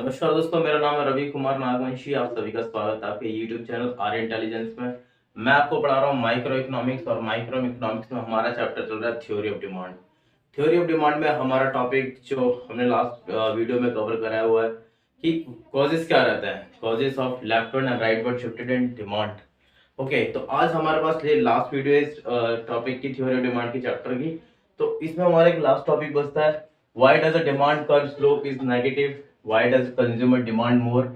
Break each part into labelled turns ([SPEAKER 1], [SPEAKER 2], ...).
[SPEAKER 1] नमस्कार दोस्तों, मेरा नाम है रवि कुमार नागवंशी। आप सभी का स्वागत है आपके यूट्यूब चैनल आर इंटेलिजेंस में। मैं आपको पढ़ा रहा हूँ माइक्रो इकोनॉमिक्स, और माइक्रो इकोनॉमिक्स में हमारा चैप्टर चल रहा है theory of demand. Theory of demand में हमारा टॉपिक जो हमने लास्ट वीडियो में कवर कराया हुआ है कि कॉजेस क्या रहता है, causes of leftward and rightward shifted in demand. Okay, तो आज हमारे पास ये लास्ट वीडियो है इस टॉपिक की, थ्योरी ऑफ डिमांड की चैप्टर की। तो इसमें हमारा एक लास्ट टॉपिक बचता है, why does a demand curve slope is negative, why does consumer demand more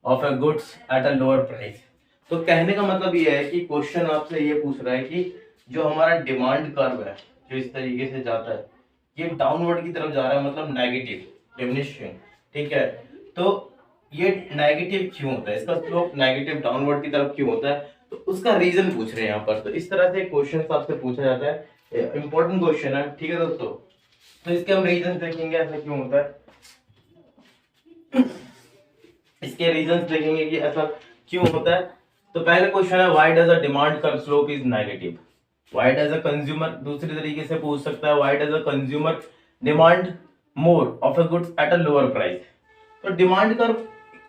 [SPEAKER 1] of a goods at a lower price. तो कहने का मतलब ये है कि क्वेश्चन आपसे ये पूछ रहा है कि जो हमारा डिमांड कर्व है, जो इस तरीके से जाता है, ये डाउनवर्ड की तरफ जा रहा है, मतलब नेगेटिव डिमिनिशिंग। ठीक है, तो ये नेगेटिव क्यों होता है, इसका स्लोप नेगेटिव डाउनवर्ड की तरफ क्यों होता है, तो उसका रीजन पूछ रहे हैं यहाँ पर। तो इस तरह से क्वेश्चन आपसे पूछा जाता है, इंपॉर्टेंट क्वेश्चन है। ठीक है दोस्तों, तो इसके हम रीजन देखेंगे ऐसा क्यों होता है, इसके रीजंस देखेंगे कि ऐसा क्यों होता है। तो पहले क्वेश्चन है, why does a demand curve slope is negative, why does a consumer, दूसरी तरीके से पूछ सकता है, why does a consumer demand more of a goods at a lower price. तो डिमांड कर्व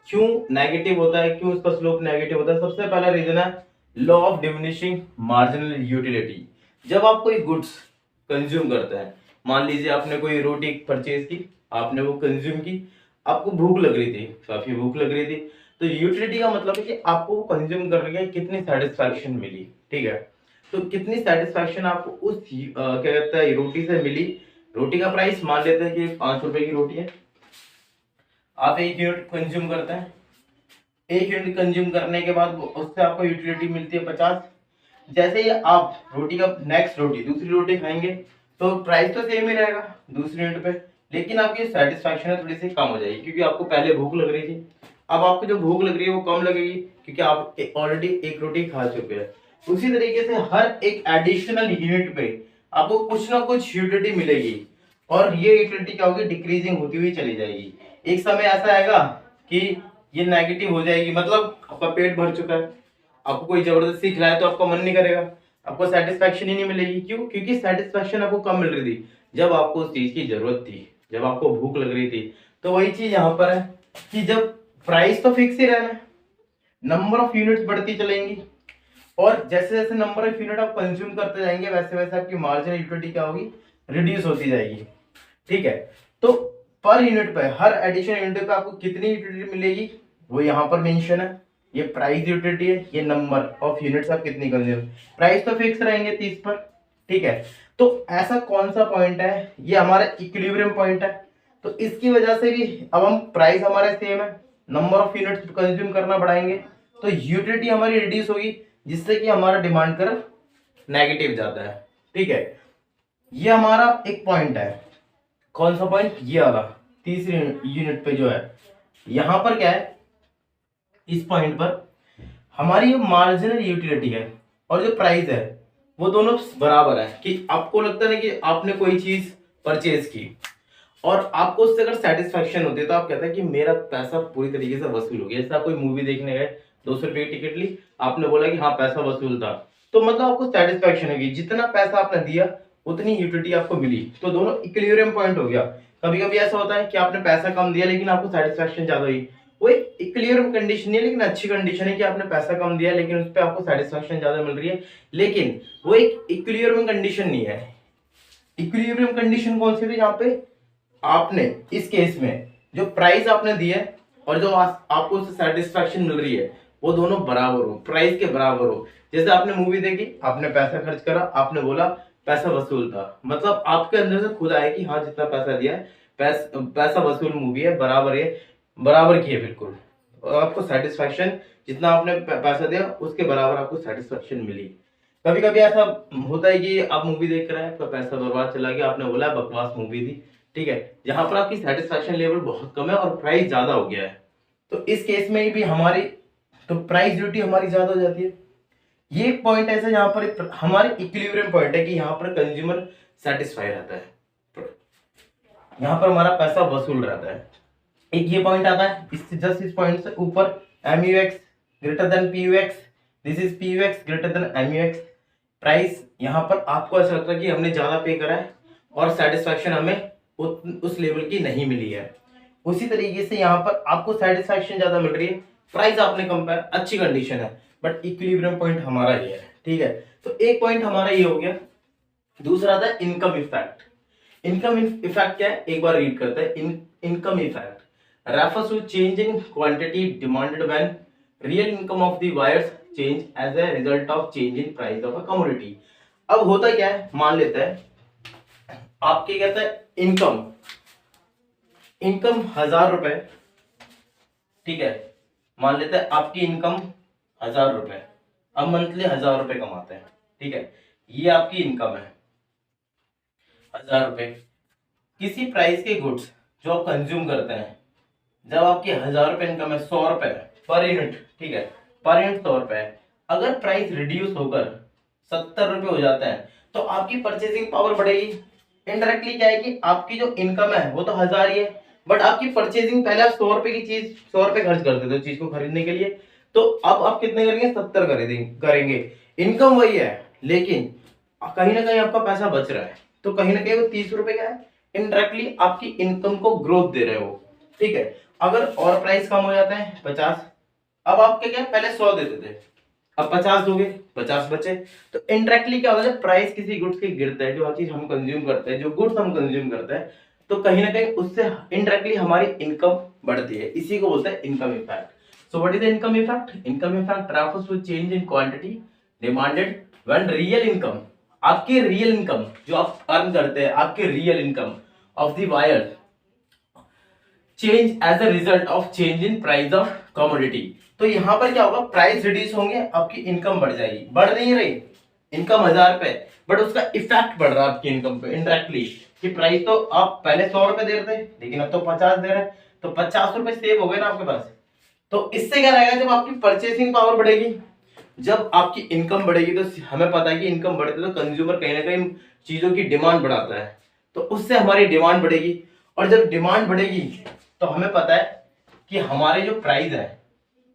[SPEAKER 1] क्यों नेगेटिव होता है, क्यों उसका स्लोप नेगेटिव होता है? सबसे पहला रीजन है law of diminishing marginal utility. जब आप कोई गुड्स कंज्यूम करते हैं, मान लीजिए आपने कोई रोटी परचेज की, आपने वो कंज्यूम की, आपको भूख लग रही थी, काफी भूख लग रही थी, तो यूटिलिटी का मतलब है कि आपको वो कंज्यूम करके कितनी सेटिस्फैक्शन मिली। ठीक है, तो कितनी सेटिस्फैक्शन आपको उस क्या कहता है रोटी से मिली। रोटी का प्राइस मान लेते हैं कि 5 रुपए की रोटी है, आप 1 यूनिट कंज्यूम करते हैं, 1 यूनिट कंज्यूम करने के बाद उससे आपको यूटिलिटी मिलती है 50। जैसे ही आप रोटी का नेक्स्ट रोटी दूसरी रोटी खाएंगे, तो प्राइस तो सेम ही रहेगा दूसरी यूनिट पे, लेकिन आपकी सेटिस्फैक्शन है थोड़ी सी कम हो जाएगी, क्योंकि आपको पहले भूख लग रही थी, अब आपको जो भूख लग रही है वो कम लगेगी, क्योंकि आप ऑलरेडी एक रोटी खा चुके हैं। उसी तरीके से हर एक एडिशनल यूनिट पे आपको कुछ ना कुछ यूटिलिटी मिलेगी, और ये यूटिलिटी क्या होगी, डिक्रीजिंग होती हुई चली जाएगी। एक समय ऐसा आएगा कि ये नेगेटिव हो जाएगी, मतलब आपका पेट भर चुका है, आपको कोई जबरदस्ती खिलाए तो आपका मन नहीं करेगा, आपको सेटिस्फैक्शन ही नहीं मिलेगी। क्यों? क्योंकि सेटिस्फैक्शन आपको कम मिल रही थी जब आपको उस चीज की जरूरत थी, जब आपको भूख लग रही थी। तो वही चीज यहाँ पर है कि जब प्राइस तो फिक्स ही रहना है, नंबर ऑफ यूनिट्स बढ़ती चलेंगी, और जैसे जैसे नंबर ऑफ यूनिट आप कंज्यूम करते जाएंगे, वैसे वैसे आपकी मार्जिनल यूटिलिटी क्या होगी, रिड्यूस होती जाएगी। ठीक है, तो पर यूनिट पे, हर एडिशनल यूनिट पे आपको कितनी यूटिलिटी मिलेगी वो यहाँ पर मेंशन है। ये प्राइस यूटिलिटी है, ये नंबर ऑफ यूनिट्स आप कितनी कंज्यूम, प्राइस तो फिक्स रहेंगे 30 पर। ठीक है, तो ऐसा कौन सा पॉइंट है, ये हमारा इक्विलिब्रियम पॉइंट है। तो इसकी वजह से भी अब हम प्राइस हमारा सेम है, नंबर ऑफ यूनिट्स कंज्यूम करना बढ़ाएंगे, तो यूटिलिटी हमारी रिड्यूस होगी, जिससे कि हमारा डिमांड कर्व नेगेटिव जाता है। ठीक है, ये हमारा एक पॉइंट है। कौन सा पॉइंट? ये वाला तीसरी यूनिट पे जो है, यहां पर क्या है, इस पॉइंट पर हमारी जो मार्जिनल यूटिलिटी है और जो प्राइस है वो दोनों बराबर है। कि आपको लगता है कि आपने कोई चीज परचेज की और आपको उससे अगर सेटिस्फैक्शन होती है, तो आप कहते हैं कि मेरा पैसा पूरी तरीके से वसूल हो गया। जैसे आप कोई मूवी देखने गए, 200 रुपए की टिकट ली, आपने बोला कि हाँ पैसा वसूल था, तो मतलब आपको सेटिस्फैक्शन होगी, जितना पैसा आपने दिया उतनी यूटिलिटी आपको मिली, तो दोनों इक्विलिब्रियम पॉइंट हो गया। कभी कभी ऐसा होता है कि आपने पैसा कम दिया लेकिन आपको सेटिस्फैक्शन ज्यादा हुई, वो एक इक्विलिब्रियम कंडीशन नहीं है, लेकिन अच्छी कंडीशन है कि आपने पैसा कम दिया लेकिन उस पर आपको सेटिस्फैक्शन ज्यादा मिल रही है, लेकिन वो एक इक्विलिब्रियम कंडीशन नहीं है। इक्विलिब्रियम कंडीशन कौन सी थी? यहाँ पे आपने इस केस में जो प्राइस आपने दिया है और जो आपको उससे सेटिस्फैक्शन मिल रही है, वो दोनों बराबर हो, प्राइस के बराबर हो। जैसे आपने मूवी देखी, आपने पैसा खर्च करा, आपने बोला पैसा वसूल था, मतलब आपके अंदर से खुद आया कि हाँ जितना पैसा दिया है पैसा वसूल मूवी है, बराबर है, बराबर की है बिल्कुल, और आपको सेटिस्फैक्शन जितना आपने पैसा दिया उसके बराबर आपको सेटिस्फैक्शन मिली। कभी कभी ऐसा होता है कि आप मूवी देख रहे हैं, आपका पैसा बर्बाद चला गया, आपने बोला बकवास मूवी थी। ठीक है, जहां पर आपकी सेटिस्फैक्शन लेवल बहुत कम है और प्राइस ज्यादा हो गया है, तो इस केस में भी हमारी तो प्राइस ड्यूटी हमारी ज्यादा हो जाती है। ये एक पॉइंट ऐसा जहां पर हमारे इक्विलिब्रियम पॉइंट है कि यहाँ पर कंज्यूमर सेटिस्फाई रहता है, तो यहाँ पर हमारा पैसा वसूल रहता है। एक ये पॉइंट आता है, इससे जस्ट इस पॉइंट से ऊपर MUX greater than PUX, this is PUX greater than MUX। Price यहाँ पर आपको ऐसा लगता है कि हमने ज्यादा पे करा है और सेटिस्फैक्शन हमें उस लेवल की नहीं मिली है। उसी तरीके से यहाँ पर आपको सेटिस्फैक्शन ज्यादा मिल रही है, प्राइस आपने कंपेयर अच्छी कंडीशन है, बट इक्विलिब्रियम पॉइंट हमारा ये है, ठीक है। तो एक पॉइंट हमारा ये हो गया। दूसरा था इनकम इफेक्ट। इनकम इफेक्ट क्या है, एक बार रीड करते हैं। Income effect refers to change in quantity demanded when real income of the buyers change as a result of change in price of a commodity। अब होता क्या है, मान लेते हैं आपके कहते हैं इनकम 1000 रुपए, ठीक है। मान लेते हैं आपकी इनकम 1000 रुपए, अब मंथली 1000 रुपए कमाते हैं, ठीक है। ये आपकी इनकम है 1000 रुपए। किसी प्राइस के गुड्स जो आप कंज्यूम करते हैं, जब आपकी 1000 रुपए इनकम है, 100 रुपए पर यूनिट, ठीक है, पर यूनिट 100 रुपए है। अगर प्राइस रिड्यूस होकर 70 रुपए हो जाता है तो आपकी परचेसिंग पावर बढ़ेगी। इनडायरेक्टली क्या है कि आपकी जो इनकम है वो तो 1000 ही है, बट आपकी परचेसिंग, पहले आप 100 रुपए की चीज 100 रुपए खर्च करते थे चीज को खरीदने के लिए, तो अब आप कितने करेंगे, 70 करेंगे। इनकम वही है, लेकिन कहीं ना कहीं आपका पैसा बच रहा है, तो कहीं ना कहीं वो 30 रुपए क्या है, इनडायरेक्टली आपकी इनकम को ग्रोथ दे रहे हो, ठीक है। अगर और प्राइस कम हो जाता है 50, अब आपके क्या, पहले 100 देते थे, अब 50 दोगे, 50 बचे। तो इनडायरेक्टली क्या होता है, जब प्राइस किसी गुड्स की गिरता है, जो चीज हम कंज्यूम करते हैं, जो गुड्स हम कंज्यूम करते हैं, तो कहीं ना कहीं उससे इनडायरेक्टली हमारी इनकम बढ़ती है। इसी को बोलते हैं income effect. So what is the income effect? Income effect refers to change in quantity demanded when real income, आपकी रियल इनकम जो आप अर्न करते हैं, आपके real income of the buyer change as a result of change in price of commodity. तो यहां पर क्या होगा, प्राइस रिड्यूस होंगे, आपकी इनकम बढ़ जाएगी। बढ़ नहीं रही इनकम 1000 रुपए, बट उसका इफेक्ट बढ़ रहा है आपकी इनकम पे इनडायरेक्टली, कि प्राइस तो आप पहले 100 रुपए दे रहे थे, लेकिन अब तो 50 दे रहे हैं, तो 50 रुपए सेव हो गए ना आपके पास। तो इससे क्या रहेगा, जब आपकी परचेसिंग पावर बढ़ेगी, जब आपकी इनकम बढ़ेगी, तो हमें पता है कि इनकम बढ़ती है तो कंज्यूमर कहीं ना कहीं चीजों की डिमांड बढ़ाता है, तो उससे हमारी डिमांड बढ़ेगी। और जब डिमांड बढ़ेगी तो हमें पता है कि हमारे जो प्राइस है,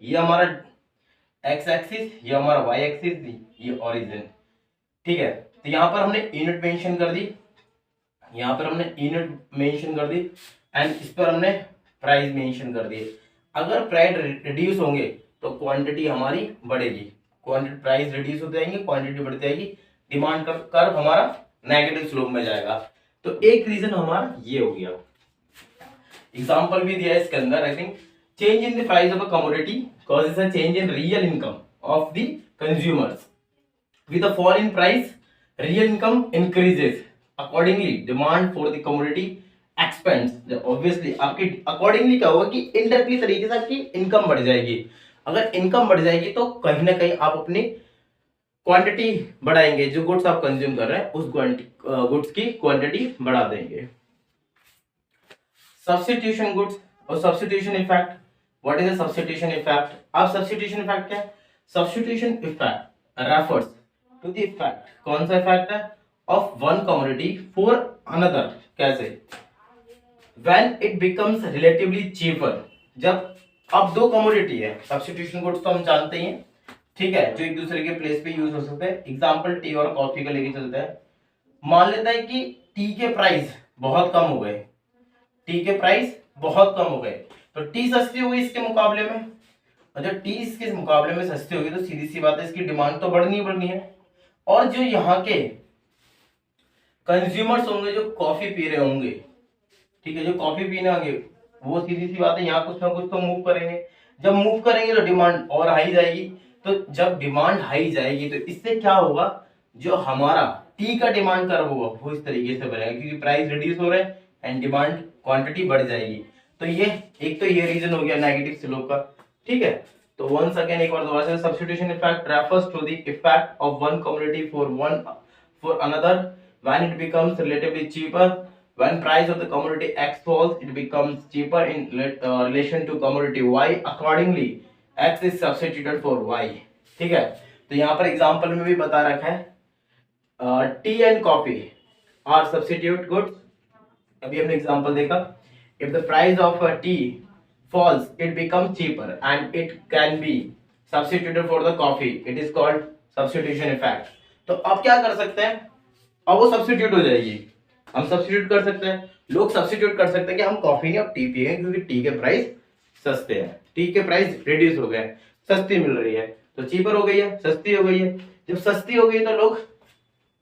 [SPEAKER 1] ये हमारा एक्स एक्सिस, ये हमारा वाई एक्सिस, ये ओरिजिन, ठीक है। तो यहाँ पर हमने यूनिट मेंशन कर दी, यहाँ पर हमने यूनिट मेंशन कर दी, एंड इस पर हमने प्राइस मेंशन कर दी। अगर प्राइस रिड्यूस होंगे तो क्वांटिटी हमारी बढ़ेगी, क्वांटिटी प्राइस रिड्यूस होते जाएंगे, क्वांटिटी बढ़ती जाएगी, डिमांड कर्व हमारा नेगेटिव स्लोप में जाएगा। तो एक रीजन हमारा ये हो गया। एग्जाम्पल भी दिया है इसके अंदर, I think change in the price of a commodity causes a change in real income of the consumers. With a fall in price, real income increases. Accordingly, demand for the commodity expands. Obviously, आपकी accordingly क्या होगा कि indirectly तरीके से आपकी income बढ़ जाएगी। अगर इनकम बढ़ जाएगी तो कहीं ना कहीं आप अपनी क्वांटिटी बढ़ाएंगे, जो गुड्स आप कंज्यूम कर रहे हैं उस गुड्स की क्वांटिटी बढ़ा देंगे। सब्स्टिट्यूशन गुड्स और substitution effect. What is the substitution effect? अब सब्स्टिट्यूशन इफेक्ट क्या है? Substitution effect refers to the effect, कौन सा इफेक्ट है, of one commodity for another. कैसे? When it becomes relatively cheaper, जब अब दो कमोडिटी है, सब्स्टिट्यूशन गुड्स तो हम जानते ही हैं, ठीक है, जो एक दूसरे के प्लेस पे यूज हो सकते हैं। एग्जांपल टी और कॉफी का लेके चलते हैं। मान लेता है कि टी के प्राइस बहुत कम हो गए, टी के प्राइस बहुत कम हो गए, तो टी सस्ती हो गई इसके मुकाबले में, और जब टी इसके मुकाबले में सस्ती होगी तो सीधी सी बात है इसकी डिमांड तो बढ़नी है। और जो यहाँ के कंज्यूमर्स होंगे जो कॉफी पी रहे होंगे, ठीक है, जो कॉफी पीने होंगे, वो सीधी सी बात है यहाँ कुछ ना कुछ तो मूव करेंगे। जब मूव करेंगे तो डिमांड और हाई जाएगी, तो जब डिमांड हाई जाएगी तो इससे क्या होगा, जो हमारा टी का डिमांड कर्व होगा वो इस तरीके से बनेगा, क्योंकि प्राइस रिड्यूस हो रहे हैं एंड डिमांड क्वांटिटी बढ़ जाएगी। तो ये एक तो ये रीजन हो गया नेगेटिव स्लोप का, ठीक है। तो वंस अगेन एक बार दोबारा से, substitution effect refers to the effect of one commodity for another when it becomes relatively cheaper. When price of the commodity X falls, it becomes cheaper in relation to commodity Y. Accordingly, X is substituted for Y. ठीक है, तो यहाँ पर example में भी बता रखा है tea and coffee are substitute goods. अभी हमने एग्जांपल देखा, if the price of tea falls, it becomes cheaper and it can be substituted for the coffee. It is called substitution effect. तो अब क्या कर सकते हैं, अब वो सब्स्टिट्यूट हो जाएगी, हम सब्स्टिट्यूट कर सकते हैं, लोग सब्स्टिट्यूट कर सकते हैं कि हम कॉफी नहीं अब टी पिएंगे क्योंकि टी के प्राइस सस्ते हैं, टी के प्राइस रिड्यूस हो गए, सस्ती मिल रही है, तो चीपर हो गई है, सस्ती हो गई है। जब सस्ती हो गई तो लोग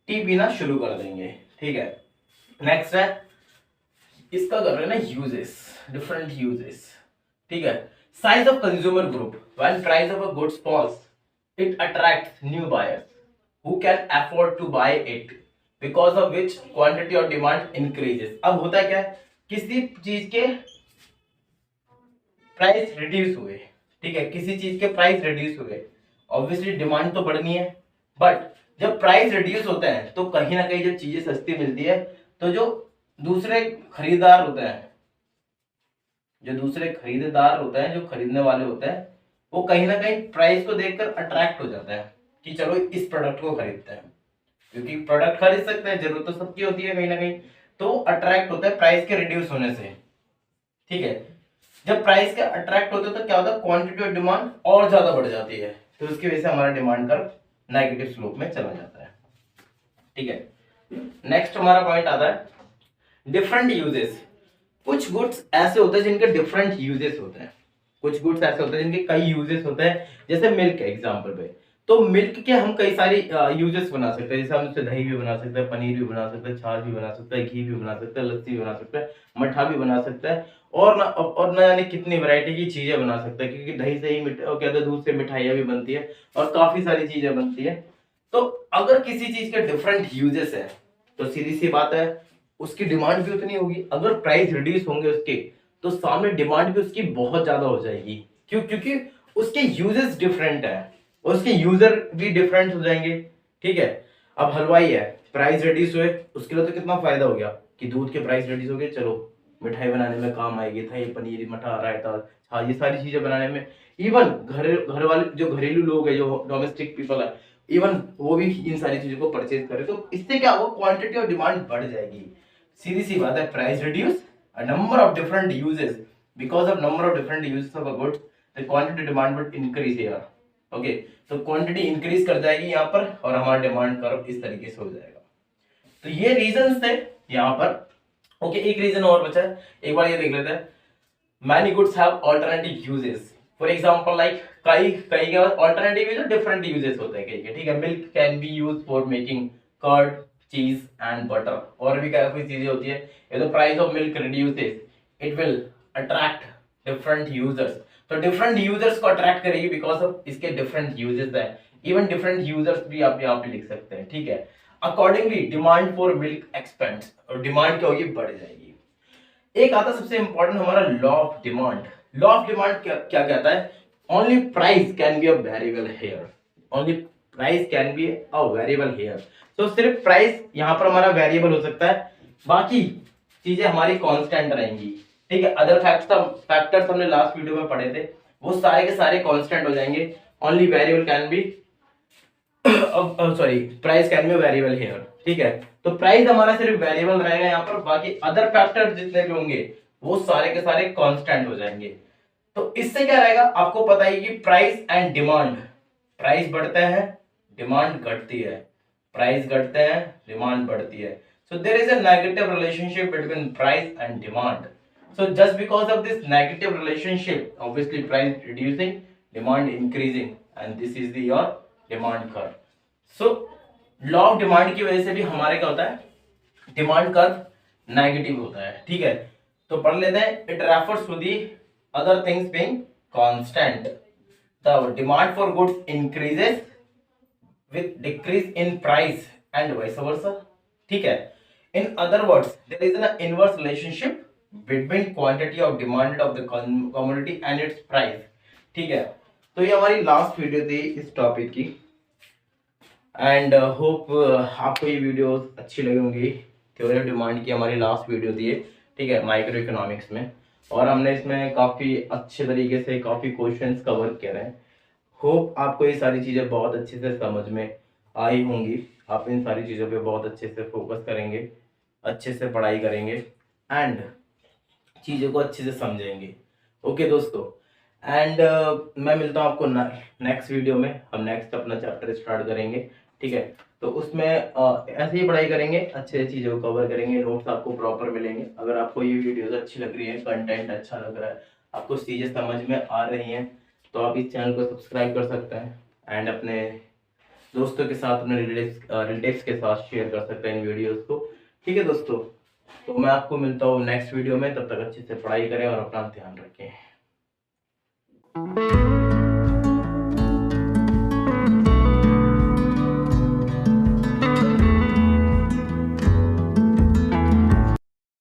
[SPEAKER 1] टी पीना शुरू कर देंगे। ठीक है, नेक्स्ट है इसका कर रहे हैं ना यूजेस, डिफरेंट यूजेस। ठीक है, size of consumer group, when price of a goods falls it attracts new buyers who can afford to buy it because of which quantity और डिमांड इंक्रीजेस। अब होता क्या है, किसी चीज के प्राइस रिड्यूस हुए, ठीक है, किसी चीज के प्राइस रिड्यूस हुए, ऑब्वियसली डिमांड तो बढ़नी है, बट जब प्राइस रिड्यूस होते हैं तो कहीं ना कहीं जब चीजें सस्ती मिलती है तो जो दूसरे खरीदार होते हैं, जो दूसरे खरीदार होते हैं, जो खरीदने वाले होते हैं, वो कहीं ना कहीं प्राइस को देखकर अट्रैक्ट हो जाते हैं कि चलो इस प्रोडक्ट को खरीदते हैं, क्योंकि प्रोडक्ट खरीद सकते हैं, जरूरत तो सबकी होती है कहीं ना कहीं, तो अट्रैक्ट होता है प्राइस के रिड्यूस होने से। ठीक है, जब प्राइस के अट्रैक्ट होते हैं तो क्या होता है, क्वांटिटी और डिमांड और ज्यादा बढ़ जाती है, तो उसकी वजह से हमारा डिमांड कर्व नेगेटिव स्लोप में चला जाता है। ठीक है, नेक्स्ट हमारा पॉइंट आता है डिफरेंट यूजेस। कुछ गुड्स ऐसे होते हैं जिनके डिफरेंट यूजेस होते हैं, कुछ गुड्स ऐसे होते हैं जिनके कई यूजेस होते हैं, जैसे मिल्क एग्जांपल पे, तो मिल्क के हम कई सारी यूजेस बना सकते हैं, जैसे हम उससे दही भी बना सकते हैं, पनीर भी बना सकते हैं, छाछ भी बना सकते हैं, घी भी बना सकते हैं, लस्सी भी बना सकते हैं, मट्ठा भी बना सकते हैं, और न जाने कितनी वैरायटी की चीजें बना सकते हैं, क्योंकि दही से ही क्या कहते हैं, दूध से मिठाइयाँ भी बनती है और काफी सारी चीजें बनती है। तो अगर किसी चीज के डिफरेंट यूजेस है तो सीधी सी बात है उसकी डिमांड भी उतनी होगी। अगर प्राइस रिड्यूस होंगे उसके तो सामने डिमांड भी उसकी बहुत ज्यादा हो जाएगी, क्यों, क्योंकि उसके यूजेस डिफरेंट है, उसके यूजर भी डिफरेंट हो जाएंगे। ठीक है, अब हलवाई है, प्राइस रिड्यूस हुए, उसके लिए तो कितना फायदा हो गया कि दूध के प्राइस रिड्यूस हो गए, चलो मिठाई बनाने में काम आएगी, था ये पनीर, मठा, रायता, हाँ ये सारी चीजें बनाने में। इवन घर वाले जो घरेलू लोग है, जो डोमेस्टिक पीपल है, इवन वो भी इन सारी चीजों को परचेज करे, तो इससे क्या होगा, क्वांटिटी और डिमांड बढ़ जाएगी। सीधी सी बात है, price reduce, a number of different uses, because of number of different uses of a good, the quantity demand would increase here. Okay, तो क्वांटिटी इंक्रीज कर जाएगी यहाँ पर और हमारा डिमांड कर्व इस तरीके से हो जाएगा। तो ये रीजंस थे यहाँ पर। ओके, एक रीजन और बचा है, एक बार ये देख लेते हैं। Many goods have alternative uses, for example like कई कई के बाद ऑल्टरनेटिव जो डिफरेंट यूजेस होते हैं कई के। ठीक है, milk can be use for making curd, cheese and butter, और भी काफी चीजें होती है। If the price of milk reduces, it will attract different users. तो different users को attract करेगी because of इसके different uses है। Even different users भी आप यहाँ पे लिख सकते हैं। ठीक है, accordingly demand for milk expands, और डिमांड क्या होगी, बढ़ जाएगी। एक आता सबसे इंपॉर्टेंट हमारा law of demand. Law of demand क्या कहता है, only price can be a variable here, only price can be a variable here. तो सिर्फ प्राइस यहाँ पर हमारा वेरिएबल हो सकता है, बाकी चीजें हमारी कांस्टेंट रहेंगी। ठीक है, अदर फैक्टर्स हमने लास्ट वीडियो में पढ़े थे, वो सारे के सारे कांस्टेंट हो जाएंगे। Only variable can be sorry price can be variable here. ठीक है, तो प्राइस हमारा सिर्फ वेरिएबल रहेगा यहाँ पर, बाकी अदर फैक्टर्स जितने भी होंगे वो सारे के सारे कांस्टेंट हो जाएंगे। तो इससे क्या रहेगा, आपको पता है कि प्राइस एंड डिमांड, प्राइस बढ़ते हैं, डिमांड घटती है, प्राइस घटते हैं, डिमांड बढ़ती है। So there is a negative relationship between price and demand. So just because of this negative relationship, obviously price reducing, demand increasing, and this is the your demand curve. So law of demand की वजह से भी हमारे क्या होता है, demand curve negative होता है। ठीक है, तो पढ़ लेते हैं। It refers to the other things being constant. The demand for goods increases with decrease in price and vice versa. ठीक है, in other words there is an inverse relationship between quantity of demand of the commodity and its price. ठीक है, तो ये हमारी last video थी इस topic की, एंड होप आपको ये वीडियो अच्छी लगी होंगी। थ्योरी ऑफ डिमांड की हमारी लास्ट वीडियो थी, ठीक है, माइक्रो इकोनॉमिक्स में, और हमने इसमें काफ़ी अच्छे तरीके से काफ़ी क्वेश्चंस कवर किए हैं। होप आपको ये सारी चीज़ें बहुत अच्छे से समझ में आई होंगी, आप इन सारी चीज़ों पे बहुत अच्छे से फोकस करेंगे, अच्छे से पढ़ाई करेंगे एंड चीज़ों को अच्छे से समझेंगे। ओके दोस्तों, एंड मैं मिलता हूँ आपको नेक्स्ट वीडियो में। हम नेक्स्ट अपना चैप्टर स्टार्ट करेंगे। ठीक है, तो उसमें ऐसे ही पढ़ाई करेंगे, अच्छे चीज़ों को कवर करेंगे, नोट्स आपको प्रॉपर मिलेंगे। अगर आपको ये वीडियोस अच्छी लग रही है, कंटेंट अच्छा लग रहा है, आपको चीज़ें समझ में आ रही हैं, तो आप इस चैनल को सब्सक्राइब कर सकते हैं एंड अपने दोस्तों के साथ, अपने रिलेटिव्स के साथ शेयर कर सकते हैं इन वीडियोस को। ठीक है दोस्तों, तो मैं आपको मिलता हूँ नेक्स्ट वीडियो में। तब तक अच्छे से पढ़ाई करें और अपना ध्यान रखें।